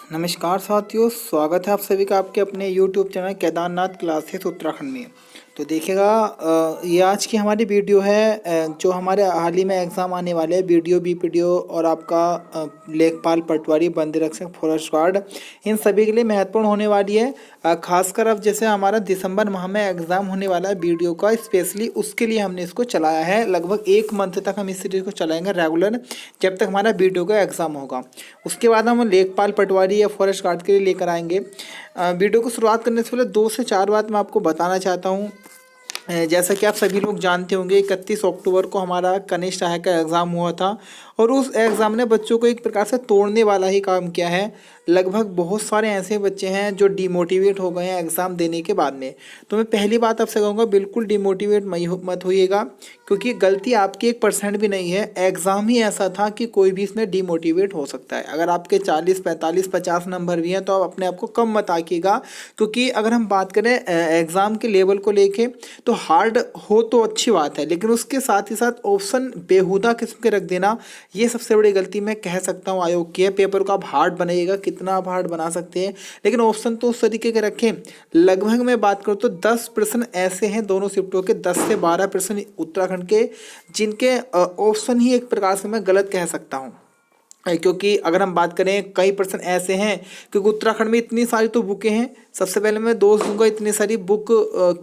नमस्कार साथियों, स्वागत है आप सभी का आपके अपने YouTube channel Kedarnath classes Uttarakhand में। तो देखिएगा, ये आज की हमारी वीडियो है जो हमारे हाल ही में एग्ज़ाम आने वाले हैं, बीडीओ बीपीडीओ और आपका लेखपाल पटवारी बंद रक्षक फॉरेस्ट गार्ड, इन सभी के लिए महत्वपूर्ण होने वाली है। खासकर अब जैसे हमारा दिसंबर माह में एग्ज़ाम होने वाला है बीडीओ का, स्पेशली उसके लिए हमने इसको चलाया है। लगभग 1 मंथ तक हम इस सीरीज़ को चलाएंगे रेगुलर, जब तक हमारा बीडीओ का एग्ज़ाम होगा। उसके बाद हम लेखपाल पटवारी या फॉरेस्ट गार्ड के लिए लेकर आएंगे। वीडियो को शुरुआत करने से पहले 2 से 4 बात मैं आपको बताना चाहता हूँ। जैसा कि आप सभी लोग जानते होंगे, 31 अक्टूबर को हमारा कनिष्ठ सहायक का एग्ज़ाम हुआ था और उस एग्ज़ाम ने बच्चों को एक प्रकार से तोड़ने वाला ही काम किया है। लगभग बहुत सारे ऐसे बच्चे हैं जो डिमोटिवेट हो गए हैं एग्ज़ाम देने के बाद में। तो मैं पहली बात आपसे कहूँगा, बिल्कुल डिमोटिवेट मत होइएगा, क्योंकि गलती आपकी 1% भी नहीं है। एग्ज़ाम ही ऐसा था कि कोई भी इसमें डिमोटिवेट हो सकता है। अगर आपके 40, 45, 50 नंबर भी हैं तो आप अपने आप को कम मत आंकिएगा, क्योंकि अगर हम बात करें एग्ज़ाम के लेवल को लेके, तो हार्ड हो तो अच्छी बात है, लेकिन उसके साथ ही साथ ऑप्शन बेहुदा किस्म के रख देना, ये सबसे बड़ी गलती मैं कह सकता हूँ आयोग की है। पेपर को आप हार्ड बनाइएगा, कितना आप हार्ड बना सकते हैं, लेकिन ऑप्शन तो उस तरीके के रखें। लगभग मैं बात करूँ तो 10% ऐसे हैं दोनों शिफ्टों के, 10 से 12% उत्तराखंड के, जिनके ऑप्शन ही एक प्रकार से मैं गलत कह सकता हूँ। क्योंकि अगर हम बात करें, कई परसेंट ऐसे हैं, क्योंकि उत्तराखंड में इतनी सारी तो बुकें हैं। सबसे पहले मैं दोस्त दूंगा, इतनी सारी बुक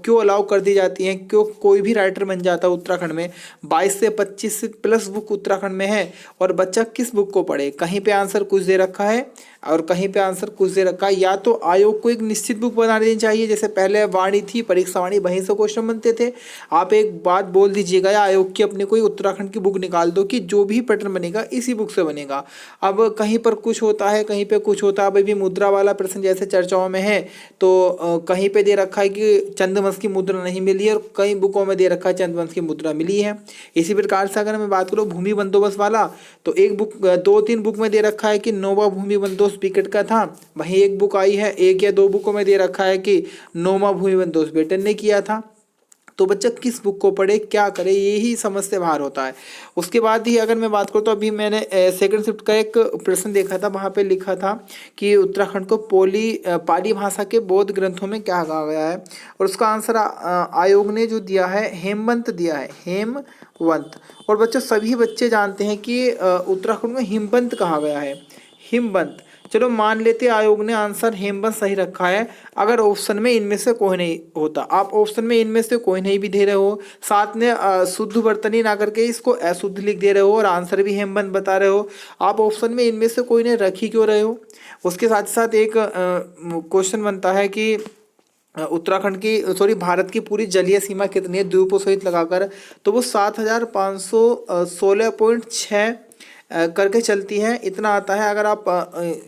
क्यों अलाउ कर दी जाती हैं, क्यों कोई भी राइटर बन जाता है उत्तराखंड में। 22 से 25 प्लस बुक उत्तराखंड में है, और बच्चा किस बुक को पढ़े। कहीं पे आंसर कुछ दे रखा है और कहीं पे आंसर कुछ दे रखा है। या तो आयोग को एक निश्चित बुक बना देनी चाहिए, जैसे पहले वाणी थी, परीक्षा वाणी, वहीं से क्वेश्चन बनते थे। आप एक बात बोल दीजिएगा, या आयोग की अपनी कोई उत्तराखंड की बुक निकाल दो कि जो भी पैटर्न बनेगा इसी बुक से बनेगा। अब कहीं पर कुछ होता है, कहीं पे कुछ होता है। अभी भी मुद्रा वाला प्रश्न जैसे चर्चाओं में है, तो कहीं पे दे रखा है कि चंद्रवंश की मुद्रा नहीं मिली है, और कई बुकों में दे रखा है चंद्रवंश की मुद्रा मिली है। इसी प्रकार से अगर मैं बात करूँ भूमि बंदोबस्त वाला, तो एक बुक 2-3 बुक में दे रखा है कि नौवां भूमि बंदोबस्त विकेट का था, वहीं एक बुक आई है, 1 या 2 बुकों में दे रखा है कि 9वां भूमि बंदोबस्त बेटन ने किया था। तो बच्चा किस बुक को पढ़े, क्या करे, यही समझ से बाहर होता है। उसके बाद ही अगर मैं बात करूँ, तो अभी मैंने सेकंड शिफ्ट का एक प्रश्न देखा था, वहाँ पे लिखा था कि उत्तराखंड को पाली भाषा के बौद्ध ग्रंथों में क्या कहा गया है, और उसका आंसर आयोग ने जो दिया है, हेमवंत दिया है, हेमवंत। और बच्चों, सभी बच्चे जानते हैं कि उत्तराखंड में हिमवंत कहा गया है, हिमवंत। चलो मान लेते आयोग ने आंसर हेमवंत सही रखा है, अगर ऑप्शन में इनमें से कोई नहीं होता। आप ऑप्शन में इनमें से कोई नहीं भी दे रहे हो, साथ में शुद्ध वर्तनी ना करके इसको अशुद्ध लिख दे रहे हो, और आंसर भी हेमवंत बता रहे हो, आप ऑप्शन में इनमें से कोई नहीं रख ही क्यों रहे हो। उसके साथ साथ एक क्वेश्चन बनता है कि उत्तराखंड की, सॉरी, भारत की पूरी जलीय सीमा कितनी है द्वीपों सहित लगाकर, तो वो 7516.6 करके चलती है, इतना आता है। अगर आप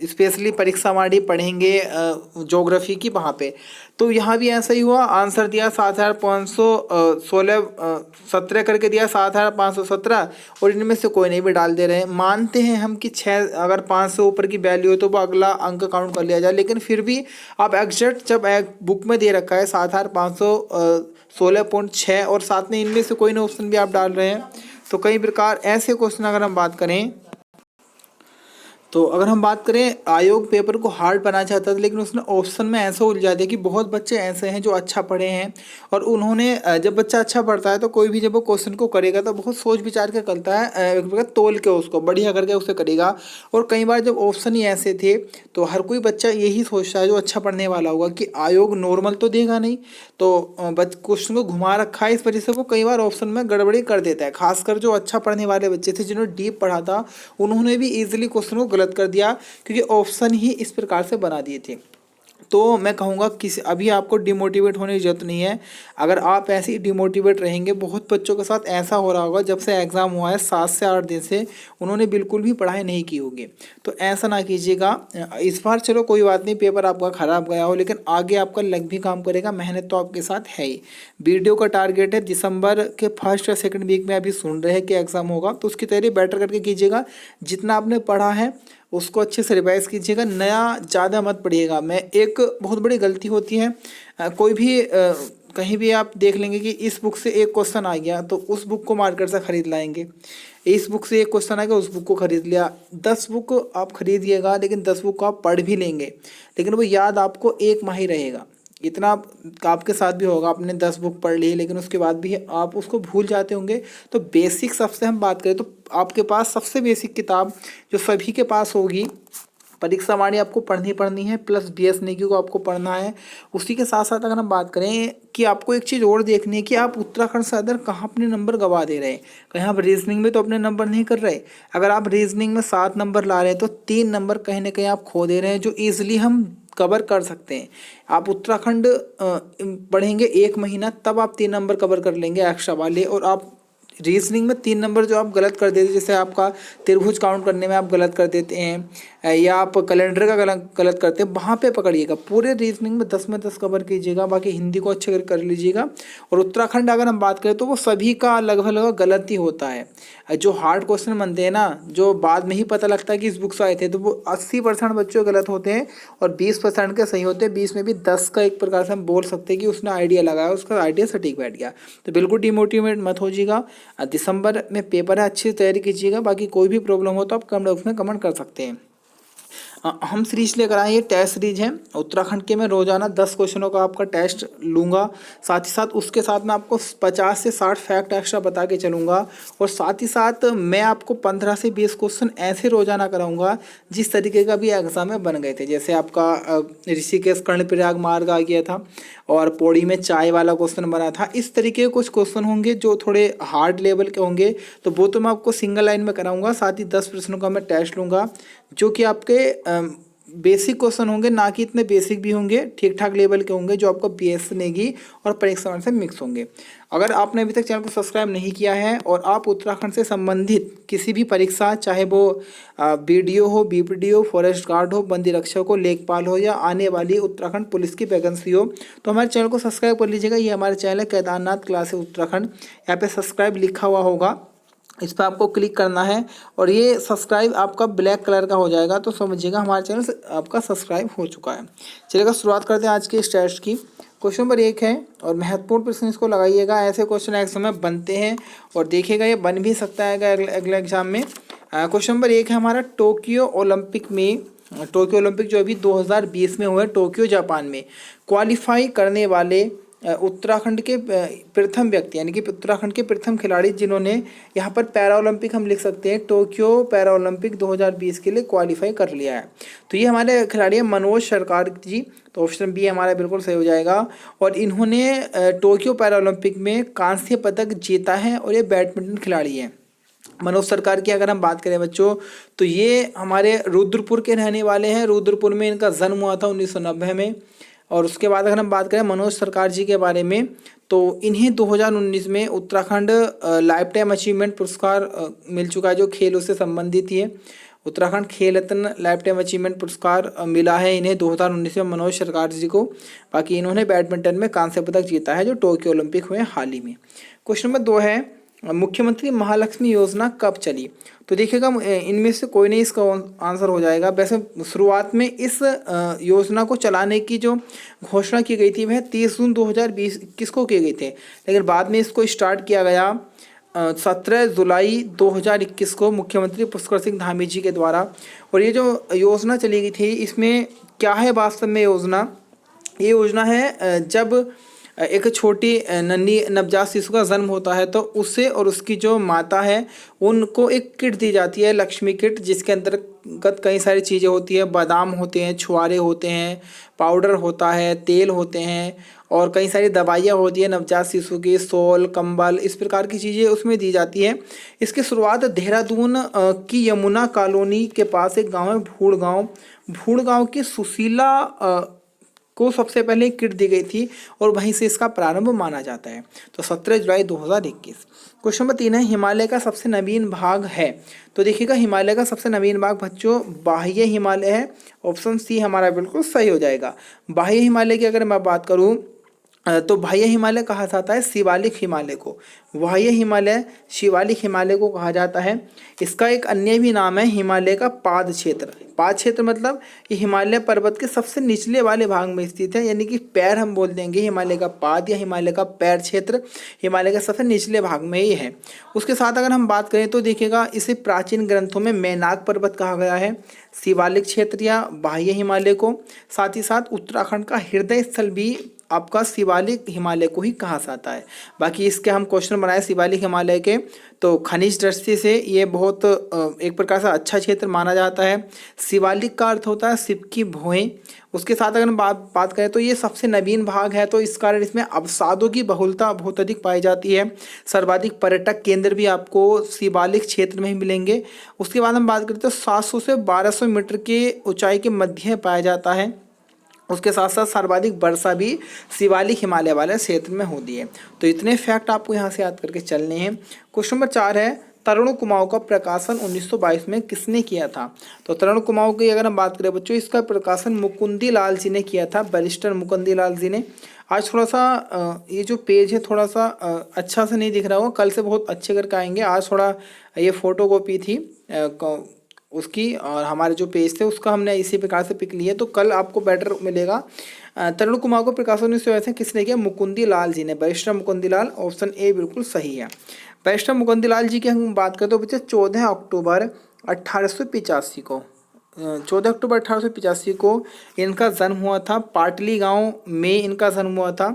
स्पेशली परीक्षा वाणी पढ़ेंगे ज्योग्राफी की, वहाँ पे तो यहाँ भी ऐसा ही हुआ, आंसर दिया 7516 करके दिया, 7517, और इनमें से कोई नहीं भी डाल दे रहे हैं। मानते हैं हम कि 6, अगर 5 से ऊपर की वैल्यू हो तो वो अगला अंक काउंट कर लिया जाए, लेकिन फिर भी आप एग्जैक्ट जब एक बुक में दे रखा है 7516.6, और साथ में इनमें से कोई ना ऑप्शन भी आप डाल रहे हैं, तो कई प्रकार ऐसे क्वेश्चन अगर हम बात करें, तो अगर हम बात करें, आयोग पेपर को हार्ड बनाना चाहता था, लेकिन उसने ऑप्शन में ऐसा उलझा दिया कि बहुत बच्चे ऐसे हैं जो अच्छा पढ़े हैं, और उन्होंने जब बच्चा अच्छा पढ़ता है तो कोई भी जब वो क्वेश्चन को करेगा तो बहुत सोच विचार के करता है, एक प्रकार तोल के उसको बढ़िया करके उसे करेगा। और कई बार जब ऑप्शन ही ऐसे थे, तो हर कोई बच्चा यही सोचता है जो अच्छा पढ़ने वाला होगा कि आयोग नॉर्मल तो देगा नहीं, तो क्वेश्चन को घुमा रखा है, इस वजह से वो कई बार ऑप्शन में गड़बड़ी कर देता है। खासकर जो अच्छा पढ़ने वाले बच्चे थे, जिन्होंने डीप पढ़ा था, उन्होंने भी ईजिली क्वेश्चन को गलत कर दिया, क्योंकि ऑप्शन ही इस प्रकार से बना दिए थे। तो मैं कहूँगा किसी, अभी आपको डिमोटिवेट होने की जरूरत नहीं है। अगर आप ऐसे ही डिमोटिवेट रहेंगे, बहुत बच्चों के साथ ऐसा हो रहा होगा, जब से एग्ज़ाम हुआ है 7 से 8 दिन से उन्होंने बिल्कुल भी पढ़ाई नहीं की होगी। तो ऐसा ना कीजिएगा। इस बार चलो कोई बात नहीं, पेपर आपका ख़राब गया हो, लेकिन आगे आपका लक भी काम करेगा, मेहनत तो आपके साथ है ही। वीडियो का टारगेट है दिसंबर के फर्स्ट या सेकेंड वीक में, अभी सुन रहे हैं कि एग्ज़ाम होगा, तो उसकी तैयारी बेटर करके कीजिएगा। जितना आपने पढ़ा है उसको अच्छे से रिवाइज कीजिएगा, नया ज़्यादा मत पढ़िएगा। मैं एक बहुत बड़ी गलती होती है, कोई भी कहीं भी आप देख लेंगे कि इस बुक से एक क्वेश्चन आ गया तो उस बुक को मार्केट से खरीद लाएंगे, इस बुक से एक क्वेश्चन आ गया उस बुक को खरीद लिया। 10 बुक आप खरीदिएगा लेकिन 10 बुक को आप पढ़ भी लेंगे लेकिन वो याद आपको एक माह ही रहेगा। इतना आपके साथ भी होगा, आपने 10 बुक पढ़ ली लेकिन उसके बाद भी आप उसको भूल जाते होंगे। तो बेसिक सबसे हम बात करें तो आपके पास सबसे बेसिक किताब जो सभी के पास होगी, परीक्षा वाणी आपको पढ़नी है, प्लस BS नेगी को आपको पढ़ना है। उसी के साथ साथ अगर हम बात करें कि आपको एक चीज़ और देखनी है कि आप उत्तराखंड से अदर कहाँ अपने नंबर गवा दे रहे हैं। कहीं आप रीजनिंग में तो अपने नंबर नहीं कर रहे। अगर आप रीजनिंग में 7 नंबर ला रहे हैं तो 3 नंबर कहीं ना कहीं आप खो दे रहे हैं जो ईजिली हम कवर कर सकते हैं। आप उत्तराखंड पढ़ेंगे 1 महीना तब आप 3 नंबर कवर कर लेंगे एक्स्ट्रा वाले। और आप रीजनिंग में 3 नंबर जो आप गलत कर देते, जैसे आपका त्रिभुज काउंट करने में आप गलत कर देते हैं या आप कैलेंडर का गलत करते हैं, वहाँ पे पकड़िएगा। पूरे रीजनिंग में 10 में 10 कवर कीजिएगा, बाकी हिंदी को अच्छे कर लीजिएगा। और उत्तराखंड अगर हम बात करें तो वो सभी का लगभग गलत ही होता है। जो हार्ड क्वेश्चन बनते हैं ना, जो बाद में ही पता लगता है कि इस बुक से आए थे, तो वो 80% बच्चों गलत होते हैं और 20% के सही होते हैं। 20 में भी 10 का एक प्रकार से हम बोल सकते हैं कि उसने आइडिया लगाया, उसका आइडिया सटीक बैठ गया। तो बिल्कुल डिमोटिवेट मत होजिएगा। दिसंबर में पेपर है, अच्छी तैयारी कीजिएगा। बाकी कोई भी प्रॉब्लम हो तो आप कमेंट बॉक्स में कमेंट कर सकते हैं। हम सीरीज लेकर आए, ये टेस्ट सीरीज है उत्तराखंड के। मैं रोजाना 10 क्वेश्चनों का आपका टेस्ट लूँगा, साथ ही साथ उसके साथ मैं आपको 50 से 60 फैक्ट एक्स्ट्रा बता के चलूँगा। और साथ ही साथ मैं आपको 15 से 20 क्वेश्चन ऐसे रोजाना कराऊंगा जिस तरीके का भी एग्जाम में बन गए थे। जैसे आपका ऋषिकेश कर्णप्रयाग मार्ग आ गया था और पौड़ी में चाय वाला क्वेश्चन बना था। इस तरीके के कुछ क्वेश्चन होंगे जो थोड़े हार्ड लेवल के होंगे, तो वो तो मैं आपको सिंगल लाइन में कराऊंगा। साथ ही 10 प्रश्नों का मैं टेस्ट लूँगा जो कि आपके बेसिक क्वेश्चन होंगे, ना कि इतने बेसिक भी होंगे, ठीक ठाक लेवल के होंगे जो आपको BS नेगी और परीक्षा से मिक्स होंगे। अगर आपने अभी तक चैनल को सब्सक्राइब नहीं किया है और आप उत्तराखंड से संबंधित किसी भी परीक्षा, चाहे वो BDO हो, BPD हो, फॉरेस्ट गार्ड हो, बंदी रक्षक हो, लेखपाल हो या आने वाली उत्तराखंड पुलिस की वैकेंसी हो, तो हमारे चैनल को सब्सक्राइब कर लीजिएगा। ये हमारे चैनल है केदारनाथ क्लासेस उत्तराखंड। यहाँ पे सब्सक्राइब लिखा हुआ होगा, इस पर आपको क्लिक करना है और ये सब्सक्राइब आपका ब्लैक कलर का हो जाएगा, तो समझिएगा हमारे चैनल से आपका सब्सक्राइब हो चुका है। चलिएगा शुरुआत करते हैं आज के इस टेस्ट की। क्वेश्चन नंबर 1 है और महत्वपूर्ण प्रश्न इसको लगाइएगा। ऐसे क्वेश्चन एग्जाम में बनते हैं और देखिएगा ये बन भी सकता है अगले एग्जाम में। क्वेश्चन नंबर 1 है हमारा, टोक्यो ओलंपिक में, टोक्यो ओलंपिक जो अभी 2020 में हुए टोक्यो जापान में, क्वालिफाई करने वाले उत्तराखंड के प्रथम व्यक्ति, यानी कि उत्तराखंड के प्रथम खिलाड़ी जिन्होंने, यहाँ पर पैरा ओलंपिक हम लिख सकते हैं, टोक्यो पैरा ओलंपिक 2020 के लिए क्वालिफाई कर लिया है। तो ये हमारे खिलाड़ी हैं मनोज सरकार जी, तो ऑप्शन बी हमारा बिल्कुल सही हो जाएगा। और इन्होंने टोक्यो पैरा ओलंपिक में कांस्य पदक जीता है और ये बैडमिंटन खिलाड़ी हैं। मनोज सरकार की अगर हम बात करें बच्चों, तो ये हमारे रुद्रपुर के रहने वाले हैं। रुद्रपुर में इनका जन्म हुआ था 1990 में। और उसके बाद अगर हम बात करें मनोज सरकार जी के बारे में, तो इन्हें 2019 में उत्तराखंड लाइफ टाइम अचीवमेंट पुरस्कार मिल चुका है जो खेलों से संबंधित ही है। उत्तराखंड खेल रत्न लाइफ टाइम अचीवमेंट पुरस्कार मिला है इन्हें 2019 में मनोज सरकार जी को। बाकी इन्होंने बैडमिंटन में कांस्य पदक जीता है जो टोक्यो ओलंपिक हुए हाल ही में। क्वेश्चन नंबर 2 है, मुख्यमंत्री महालक्ष्मी योजना कब चली? तो देखिएगा इनमें से कोई नहीं इसका आंसर हो जाएगा। वैसे शुरुआत में इस योजना को चलाने की जो घोषणा की गई थी वह 30 जून 2021 को की गई थी, लेकिन बाद में इसको स्टार्ट किया गया 17 जुलाई 2021 को मुख्यमंत्री पुष्कर सिंह धामी जी के द्वारा। और ये जो योजना चली गई थी इसमें क्या है वास्तव में योजना? ये योजना है जब एक छोटी नन्ही नवजात शिशु का जन्म होता है तो उसे और उसकी जो माता है उनको एक किट दी जाती है, लक्ष्मी किट, जिसके अंतर्गत कई सारी चीज़ें होती है। बादाम होते हैं, छुआरे होते हैं, पाउडर होता है, तेल होते हैं और कई सारी दवाइयाँ होती है नवजात शिशु की, शॉल, कंबल, इस प्रकार की चीज़ें उसमें दी जाती है। इसकी शुरुआत देहरादून की यमुना कॉलोनी के पास एक गाँव है भूड़ गाँव की सुशीला को सबसे पहले किट दी गई थी और वहीं से इसका प्रारंभ माना जाता है। तो 17 जुलाई 2021। क्वेश्चन नंबर 3 है, हिमालय का सबसे नवीन भाग है? तो देखिएगा हिमालय का सबसे नवीन भाग बच्चों बाह्य हिमालय है। ऑप्शन सी हमारा बिल्कुल सही हो जाएगा। बाह्य हिमालय की अगर मैं बात करूँ तो बाह्य हिमालय कहा जाता है शिवालिक हिमालय को, बाह्य हिमालय शिवालिक हिमालय को कहा जाता है। इसका एक अन्य भी नाम है हिमालय का पाद क्षेत्र। पाद क्षेत्र मतलब ये हिमालय पर्वत के सबसे निचले वाले भाग में स्थित है, यानी कि पैर हम बोल देंगे हिमालय का पाद या हिमालय का पैर क्षेत्र, हिमालय के सबसे निचले भाग में ही है। उसके साथ अगर हम बात करें तो देखिएगा इसे प्राचीन ग्रंथों में मैनाक पर्वत कहा गया है, शिवालिक क्षेत्र या बाह्य हिमालय को। साथ ही साथ उत्तराखंड का हृदय स्थल भी आपका शिवालिक हिमालय को ही कहा जाता है। बाकी इसके हम क्वेश्चन बनाए शिवालिक हिमालय के, तो खनिज दृष्टि से ये बहुत एक प्रकार से अच्छा क्षेत्र माना जाता है। शिवालिक का अर्थ होता है शिव की भौहें। उसके साथ अगर हम बात करें तो ये सबसे नवीन भाग है, तो इस कारण इसमें अवसादों की बहुलता बहुत अधिक पाई जाती है। सर्वाधिक पर्यटक केंद्र भी आपको शिवालिक क्षेत्र में ही मिलेंगे। उसके बाद हम बात करें तो 700 से 1200 मीटर की ऊंचाई के मध्य पाया जाता है। उसके साथ साथ सर्वाधिक वर्षा भी शिवालिक हिमालय वाले क्षेत्र में होती है। तो इतने फैक्ट आपको यहाँ से याद करके चलने हैं। क्वेश्चन नंबर 4 है तरुण कुमाऊं का प्रकाशन 1922 में किसने किया था? तो तरुण कुमाऊं की अगर हम बात करें बच्चों, इसका प्रकाशन मुकुंदी लाल जी ने किया था, बैरिस्टर मुकुंदी लाल जी ने। आज थोड़ा सा ये जो पेज है थोड़ा सा अच्छा से नहीं दिख रहा होगा, कल से बहुत अच्छे करके आएंगे। आज थोड़ा ये फोटो कॉपी थी उसकी, और हमारे जो पेज थे उसका हमने इसी प्रकार से पिक लिए, तो कल आपको बेटर मिलेगा। तरुण कुमार को प्रकाशन इस वजह से किसने किया? मुकुंदी लाल जी ने, barrister Mukundi Lal. Option A बिल्कुल सही है। बैरिस्टर मुकुंदी लाल जी की हम बात करें तो बच्चे 14 अक्टूबर 1885 को 14 अक्टूबर 1885 को इनका जन्म हुआ था। पाटली गांव में इनका जन्म हुआ था,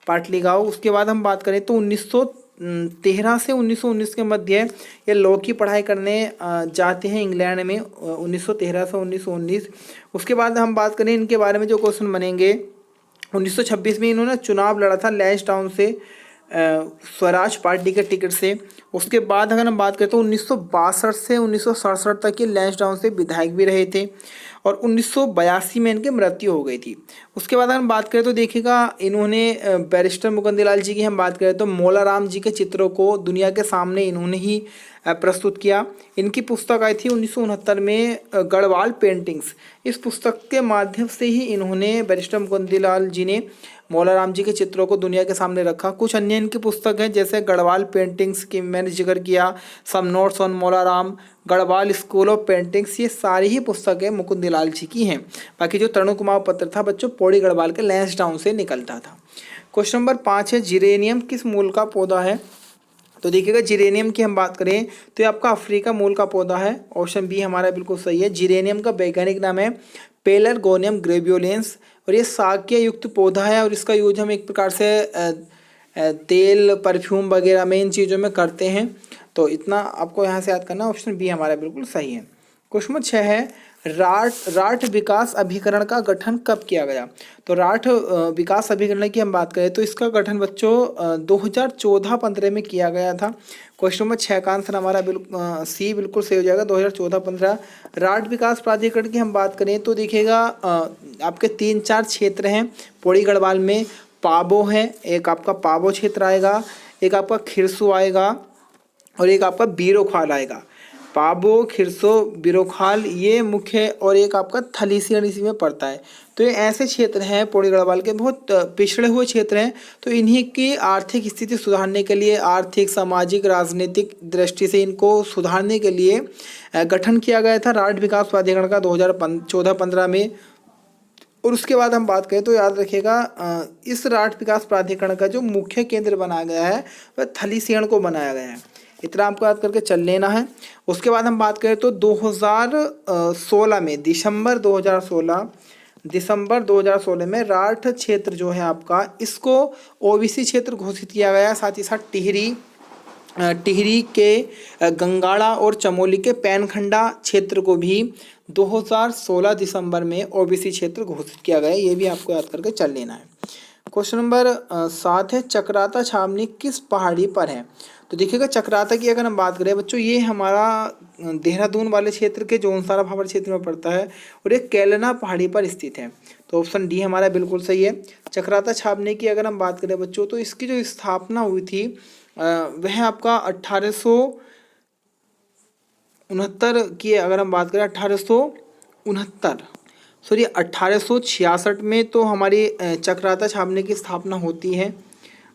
पाटली गांव। उसके बाद हम बात करें तो 1913 से 1919 के मध्य ये लॉ की पढ़ाई करने जाते हैं इंग्लैंड में, 1913 से 1919। उसके बाद हम बात करें इनके बारे में जो क्वेश्चन बनेंगे, 1926 में इन्होंने चुनाव लड़ा था लैंसडाउन से, स्वराज पार्टी के टिकट से। उसके बाद अगर हम बात करें तो 1962 से 1967 तक ये लैंसडाउन से विधायक भी रहे थे, और 1982 में इनकी मृत्यु हो गई थी। उसके बाद अगर हम बात करें तो देखिएगा इन्होंने बैरिस्टर मुकुंदी लाल जी की हम बात करें तो मौलाराम जी के चित्रों को दुनिया के सामने इन्होंने ही प्रस्तुत किया। इनकी पुस्तक आई थी 1969 में, गढ़वाल पेंटिंग्स। इस पुस्तक के माध्यम से ही इन्होंने बैरिस्टर मुकुंदी लाल जी ने मौलाराम जी के चित्रों को दुनिया के सामने रखा। कुछ अन्य इनकी पुस्तक हैं जैसे गढ़वाल पेंटिंग्स की मैंने जिक्र किया, some notes on Maularam, Garhwal school of paintings, ये सारी ही पुस्तकें मुकुंदी लाल जी की हैं। बाकी जो तरुण कुमार पत्र था बच्चों पौड़ी गढ़वाल के लैंसडाउन से निकलता था। क्वेश्चन नंबर 5 है जिरेनियम किस मूल का पौधा है? तो देखिएगा जिरेनियम की हम बात करें तो ये आपका अफ्रीका मूल का पौधा है। ऑप्शन बी हमारा बिल्कुल सही है। जिरेनियम का वैज्ञानिक नाम है पेलरगोनियम ग्रेवियोलेंस, और ये शाक्य युक्त पौधा है, और इसका यूज हम एक प्रकार से तेल परफ्यूम वगैरह में इन चीज़ों में करते हैं। तो इतना आपको यहाँ से याद करना, ऑप्शन बी हमारा बिल्कुल सही है। क्वेश्चन नंबर 6 है राठ विकास अभिकरण का गठन कब किया गया? तो राठ विकास अभिकरण की हम बात करें तो इसका गठन बच्चों 2014-15 में किया गया था। क्वेश्चन नंबर 6 का आंसर हमारा बिल्कुल सी बिल्कुल सही हो जाएगा, 2014-15। राठ विकास प्राधिकरण की हम बात करें तो देखिएगा आपके 3-4 क्षेत्र हैं पौड़ी गढ़वाल में। पाबो है, एक आपका पाबो क्षेत्र आएगा, एक आपका खिरसू आएगा, और एक आपका बीरोखाल आएगा। पाबो, खिरसो, बिरोखाल ये मुख्य, और एक आपका थलीसियन इसी में पड़ता है। तो ये ऐसे क्षेत्र हैं पौड़ी गढ़वाल के, बहुत पिछड़े हुए क्षेत्र हैं। तो इन्हीं की आर्थिक स्थिति सुधारने के लिए, आर्थिक सामाजिक राजनीतिक दृष्टि से इनको सुधारने के लिए गठन किया गया था राठ विकास प्राधिकरण का 2014-15 में। और उसके बाद हम बात करें तो याद रखिएगा इस राठ विकास प्राधिकरण का जो मुख्य केंद्र बनाया गया है वह थलीसियन को बनाया गया है। इतना आपको याद करके चल लेना है। उसके बाद हम बात करें तो 2016 में दिसंबर 2016 में राठ क्षेत्र जो है आपका, इसको ओबीसी क्षेत्र घोषित किया गया। साथ ही साथ टिहरी के गंगाड़ा और चमोली के पैनखंडा क्षेत्र को भी 2016 दिसंबर में ओबीसी क्षेत्र घोषित किया गया। ये भी आपको याद करके चल लेना है। क्वेश्चन नंबर 7 है चक्राता छावनी किस पहाड़ी पर है? तो देखिएगा चक्राता की अगर हम बात करें बच्चों, ये हमारा देहरादून वाले क्षेत्र के जोनसारा भावर क्षेत्र में पड़ता है, और ये कैलना पहाड़ी पर स्थित है। तो ऑप्शन डी हमारा बिल्कुल सही है। चक्राता छावनी की अगर हम बात करें बच्चों तो इसकी जो स्थापना हुई थी वह आपका 1869 की, अगर हम बात करें 1869, सॉरी 1866 में तो हमारी चक्राता छावनी की स्थापना होती है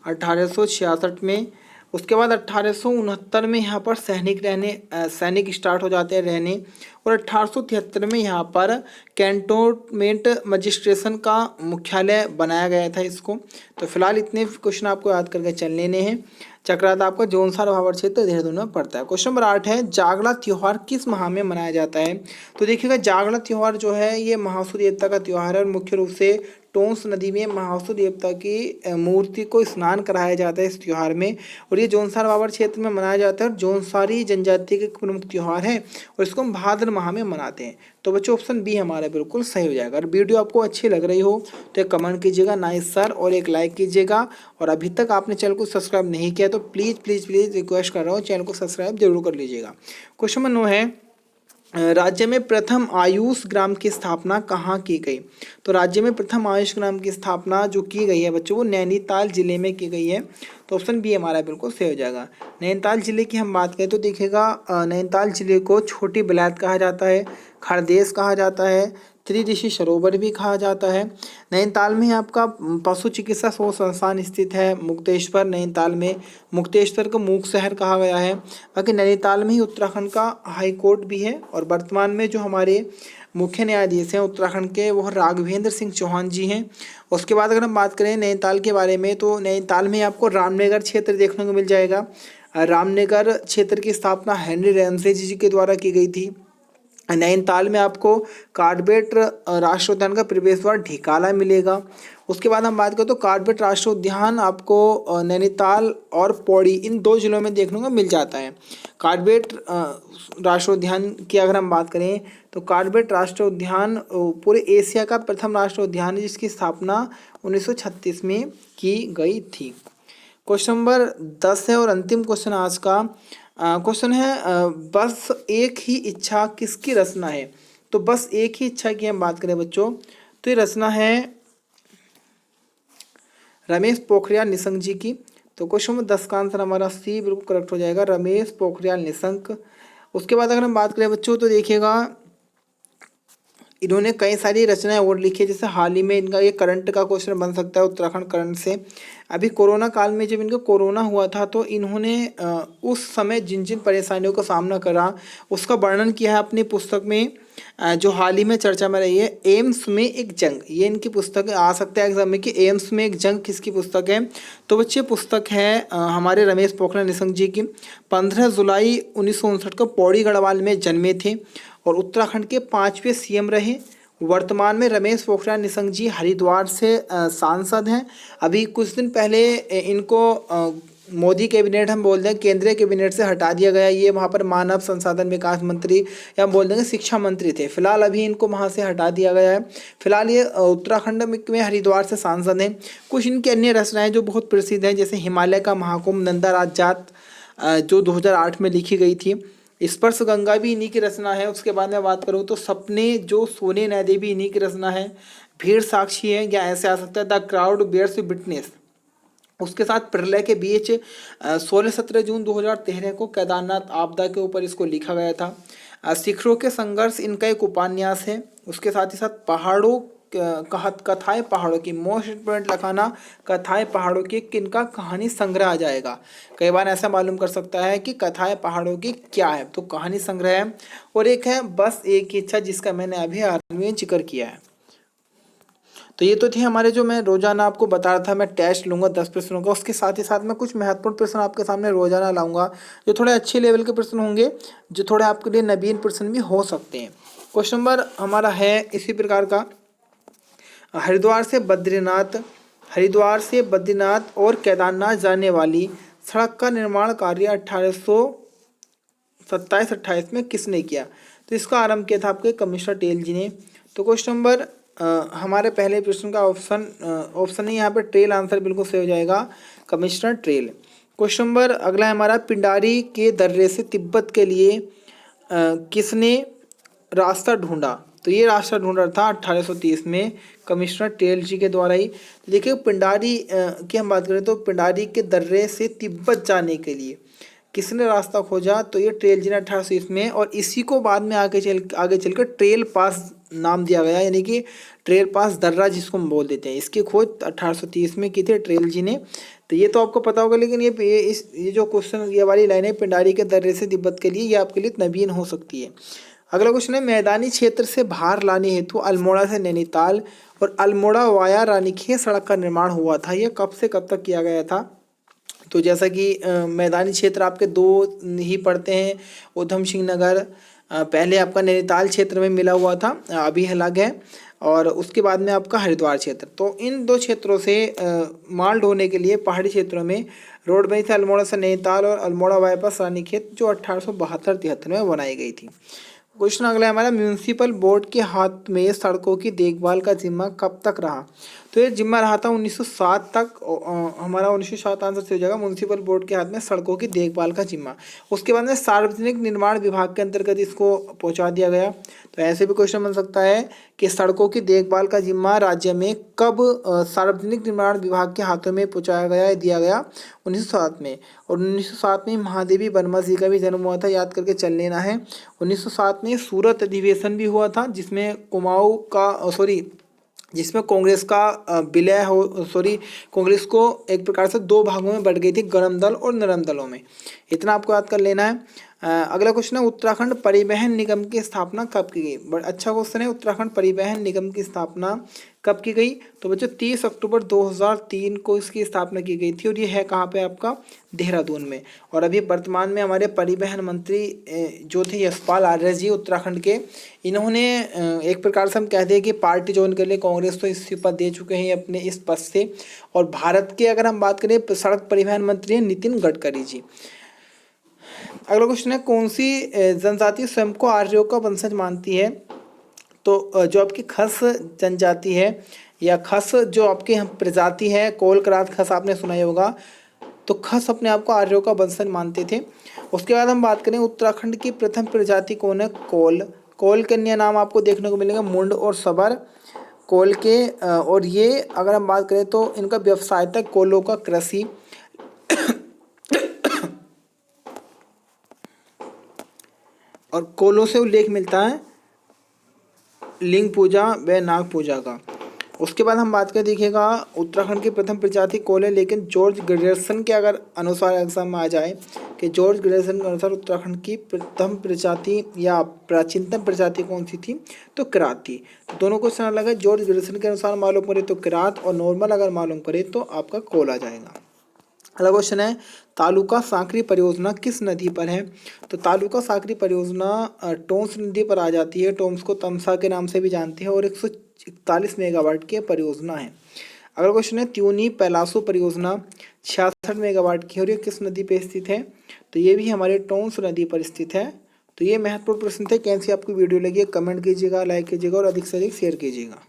1866 में। उसके बाद 1869 में यहाँ पर सैनिक स्टार्ट हो जाते हैं रहने, और 1873 में यहाँ पर कैंटोनमेंट मजिस्ट्रेशन का मुख्यालय बनाया गया था इसको। तो फिलहाल इतने क्वेश्चन आपको याद करके चल लेने हैं। चक्राता आपका जौनसार भावर क्षेत्र देहरादून में पड़ता है। क्वेश्चन नंबर 8 है, जागला त्योहार किस माह में मनाया जाता है? तो देखिएगा, जागला त्योहार जो है ये महासू देवता का त्योहार है, और मुख्य रूप से टोंस नदी में महासू देवता की मूर्ति को स्नान कराया जाता है इस त्योहार में, और ये जौनसार भावर क्षेत्र में मनाया जाता है, और जौनसारी जनजाति का प्रमुख त्योहार है, और इसको हम भाद्र माह में मनाते हैं। तो बच्चों ऑप्शन बी हमारा बिल्कुल सही हो जाएगा। अगर वीडियो आपको अच्छी लग रही हो तो एक कमेंट कीजिएगा नाइस सर, और एक लाइक कीजिएगा, और अभी तक आपने चैनल को सब्सक्राइब नहीं किया तो प्लीज़ प्लीज़ प्लीज़ रिक्वेस्ट कर रहा हूँ, चैनल को सब्सक्राइब जरूर कर लीजिएगा। क्वेश्चन नंबर 9 है, राज्य में प्रथम आयुष ग्राम की स्थापना कहाँ की गई? तो राज्य में प्रथम आयुष ग्राम की स्थापना जो की गई है बच्चों, वो नैनीताल जिले में की गई है। तो ऑप्शन बी हमारा बिल्कुल सही हो जाएगा। नैनीताल जिले की हम बात करें तो देखिएगा, नैनीताल जिले को छोटी बिलायत कहा जाता है, खरदेश कहा जाता है, त्रिऋषि सरोवर भी कहा जाता है। नैनीताल में आपका पशु चिकित्सा शोध संस्थान स्थित है। मुक्तेश्वर, नैनीताल में मुक्तेश्वर को मूक शहर कहा गया है। बाकी नैनीताल में ही उत्तराखंड का हाई कोर्ट भी है, और वर्तमान में जो हमारे मुख्य न्यायाधीश हैं उत्तराखंड के, वो राघवेंद्र सिंह चौहान जी हैं। उसके बाद अगर हम बात करें नैनीताल के बारे में, तो नैनीताल में आपको रामनगर क्षेत्र देखने को मिल जाएगा। रामनगर क्षेत्र की स्थापना हेनरी रैमसे जी के द्वारा की गई थी। नैनीताल में आपको कार्बेट राष्ट्रीय उद्यान का प्रवेश द्वार ढिकाला मिलेगा। उसके बाद हम बात करें तो कार्बेट राष्ट्रीय उद्यान आपको नैनीताल और पौड़ी इन 2 जिलों में देखने को मिल जाता है। कार्बेट राष्ट्रीय उद्यान की अगर हम बात करें तो कार्बेट राष्ट्रीय उद्यान पूरे एशिया का प्रथम राष्ट्रीय उद्यान है, जिसकी स्थापना 1936 में की गई थी। क्वेश्चन नंबर 10 है और अंतिम क्वेश्चन आज का क्वेश्चन है, बस एक ही इच्छा किसकी रचना है? तो बस एक ही इच्छा की हम बात करें बच्चों, तो ये रचना है रमेश पोखरियाल निशंक जी की। तो क्वेश्चन नंबर 10 का आंसर हमारा सी बिल्कुल करेक्ट हो जाएगा, रमेश पोखरियाल निशंक। उसके बाद अगर हम बात करें बच्चों तो देखिएगा, इन्होंने कई सारी रचनाएं और लिखी है, जैसे हाल ही में इनका ये करंट का क्वेश्चन बन सकता है उत्तराखंड करंट से। अभी कोरोना काल में जब इनको कोरोना हुआ था तो इन्होंने उस समय जिन जिन परेशानियों का सामना करा उसका वर्णन किया है अपनी पुस्तक में, जो हाल ही में चर्चा में रही है, एम्स में एक जंग। ये इनकी पुस्तक आ सकता है एग्जाम में कि एम्स में एक जंग किसकी पुस्तक है? तो बच्चे पुस्तक है हमारे रमेश पोखरियाल निशंक जी की। 15 जुलाई 1959 को पौड़ी गढ़वाल में जन्मे थे, और उत्तराखंड के 5वें सीएम रहे। वर्तमान में रमेश पोखरियाल निशंक जी हरिद्वार से सांसद हैं। अभी कुछ दिन पहले इनको मोदी कैबिनेट हम बोल दें, केंद्रीय कैबिनेट से हटा दिया गया। ये वहाँ पर मानव संसाधन विकास मंत्री या हम बोल देंगे शिक्षा मंत्री थे। फिलहाल अभी इनको वहाँ से हटा दिया गया है। फिलहाल ये उत्तराखंड में हरिद्वार से सांसद हैं। कुछ इनकी अन्य रचनाएं जो बहुत प्रसिद्ध हैं, जैसे हिमालय का महाकुंभ, नंदा राजजात जो 2008 में लिखी गई थी। स्पर्श गंगा भी इन्हीं की रचना है। उसके बाद में बात करूँ तो सपने जो सोने न दे भी इन्हीं की रचना है। भीड़ साक्षी है, या ऐसे आ सकता है द क्राउड बेयर्स विटनेस। उसके साथ प्रलय के बीच 16-17 जून 2013 को केदारनाथ आपदा के ऊपर इसको लिखा गया था। शिखरों के संघर्ष इनका एक उपन्यास है। उसके साथ ही साथ पहाड़ों कथाएं पहाड़ों की, मोस्ट इम्पोर्टेंट लिखाना कथाएं पहाड़ों की किनका कहानी संग्रह आ जाएगा। कई बार ऐसा मालूम कर सकता है कि कथाएं पहाड़ों की क्या है, तो कहानी संग्रह है। और एक है बस एक ही इच्छा, जिसका मैंने अभी हाल में जिक्र किया है। तो ये तो थे हमारे जो मैं रोजाना आपको बता रहा था, मैं टेस्ट लूंगा 10 प्रश्नों का। उसके साथ ही साथ मैं कुछ महत्वपूर्ण प्रश्न आपके सामने रोजाना लाऊंगा, जो थोड़े अच्छे लेवल के प्रश्न होंगे, जो थोड़े आपके लिए नवीन प्रश्न भी हो सकते हैं। क्वेश्चन नंबर हमारा है इसी प्रकार का, हरिद्वार से बद्रीनाथ और केदारनाथ जाने वाली सड़क का निर्माण कार्य 1827-28 में किसने किया? तो इसका आरंभ किया था आपके कमिश्नर टेल जी ने। तो क्वेश्चन नंबर हमारे पहले प्रश्न का ऑप्शन ही यहाँ पे ट्रेल आंसर बिल्कुल सही हो जाएगा, कमिश्नर ट्रेल। क्वेश्चन नंबर अगला है हमारा, पिंडारी के दर्रे से तिब्बत के लिए किसने रास्ता ढूंढा? तो ये रास्ता ढूंढा था 1830 में कमिश्नर टेल जी के द्वारा ही। देखिए पिंडारी की हम बात करें तो पिंडारी के दर्रे से तिब्बत जाने के लिए किसने रास्ता खोजा? तो ये ट्रेल जी ने 1830 में, और इसी को बाद में आगे चलकर ट्रेल पास नाम दिया गया, यानी कि ट्रेल पास दर्रा जिसको हम बोल देते हैं। इसकी खोज 1830 में की थी ट्रेल जी ने। तो ये तो आपको पता होगा, लेकिन ये जो क्वेश्चन, ये वाली लाइन है पिंडारी के दर्रे से तिब्बत के लिए, ये आपके लिए नवीन हो सकती है। अगला क्वेश्चन है, मैदानी क्षेत्र से बाहर लाने हेतु अल्मोड़ा से नैनीताल और अल्मोड़ा वाया रानीखेत सड़क का निर्माण हुआ था। ये कब से कब तक किया गया था? तो जैसा कि मैदानी क्षेत्र आपके दो ही पड़ते हैं, उधम सिंह नगर पहले आपका नैनीताल क्षेत्र में मिला हुआ था, अभी अलग है, और उसके बाद में आपका हरिद्वार क्षेत्र। तो इन दो क्षेत्रों से माल ढोने के लिए पहाड़ी क्षेत्रों में रोड बनी थी, अल्मोड़ा से नैनीताल और अल्मोड़ा बाईपास रानीखेत, जो 1872-73 में बनाई गई थी। क्वेश्चन अगला है हमारा, म्यूनिसिपल बोर्ड के हाथ में सड़कों की देखभाल का जिम्मा कब तक रहा? तो ये जिम्मा रहा था 1907 तक। हमारा 1907 आंसर से हो जाएगा, म्यूनिसिपल बोर्ड के हाथ में सड़कों की देखभाल का जिम्मा। उसके बाद में सार्वजनिक निर्माण विभाग के अंतर्गत इसको पहुंचा दिया गया। तो ऐसे भी क्वेश्चन बन सकता है कि सड़कों की देखभाल का जिम्मा राज्य में कब सार्वजनिक निर्माण विभाग के हाथों में पहुंचाया गया है, दिया गया 1907 में। और 1907 में महादेवी वर्मा जी का भी जन्म हुआ था, याद करके चल लेना है। 1907 में सूरत अधिवेशन भी हुआ था, जिसमें जिसमें कांग्रेस का विलय हो कांग्रेस को एक प्रकार से दो भागों में बढ़ गई थी, गरम दल और नरम दलों में। इतना आपको याद कर लेना है। अगला क्वेश्चन है, उत्तराखंड परिवहन निगम की स्थापना कब की गई? बड़ा अच्छा क्वेश्चन है, उत्तराखंड परिवहन निगम की स्थापना कब की गई? तो बच्चों 30 अक्टूबर 2003 को इसकी स्थापना की गई थी, और ये है कहाँ पे? आपका देहरादून में। और अभी वर्तमान में हमारे परिवहन मंत्री जो थे यशपाल आर्य जी उत्तराखंड के, इन्होंने एक प्रकार से हम कहते हैं कि पार्टी ज्वाइन कर लिए, कांग्रेस तो इस्तीफा दे चुके हैं अपने इस पद से। और भारत के अगर हम बात करें सड़क परिवहन मंत्री हैं नितिन गडकरी जी। अगला क्वेश्चन है, कौन सी जनजाति स्वयं को आर्यों का वंशज मानती है? तो जो आपकी खस जनजाति है, या खस जो आपकी प्रजाति है, कोल करात खस आपने सुना ही होगा, तो खस अपने आप को आर्यों का वंशज मानते थे। उसके बाद हम बात करें उत्तराखंड की प्रथम प्रजाति कौन है? कोल। कोल के अन्य नाम आपको देखने को मिलेगा मुंड और सबर कोल के। और ये अगर हम बात करें तो इनका व्यवसाय था कोलों का कृषि और कोलों से उल्लेख मिलता है लिंग पूजा व नाग पूजा का। उसके बाद हम बात करें, देखिएगा उत्तराखंड की प्रथम प्रजाति कोल है, लेकिन जॉर्ज ग्रेगसन के अगर अनुसार एग्जाम में आ जाए कि जॉर्ज ग्रेगसन के अनुसार उत्तराखंड की प्रथम प्रजाति या प्राचीनतम प्रजाति कौन सी थी? तो किरात थी। तो दोनों क्वेश्चन अलग है, जॉर्ज ग्रेगसन के अनुसार मालूम करे तो किरात, और नॉर्मल अगर मालूम करे तो आपका कोल आ जाएगा। अगला क्वेश्चन है, तालुका सांकरी परियोजना किस नदी पर है? तो तालुका सांकरी परियोजना टोंस नदी पर आ जाती है। टोंस को तमसा के नाम से भी जानते हैं, और 141 मेगावाट की परियोजना है। अगला क्वेश्चन है, त्यूनी पैलासो परियोजना 66 मेगावाट की, और ये किस नदी पर स्थित है? तो ये भी हमारे टोंस नदी पर स्थित है। तो ये महत्वपूर्ण प्रश्न थे। कैसी आपको वीडियो लगी है कमेंट कीजिएगा, लाइक कीजिएगा और अधिक से अधिक शेयर कीजिएगा।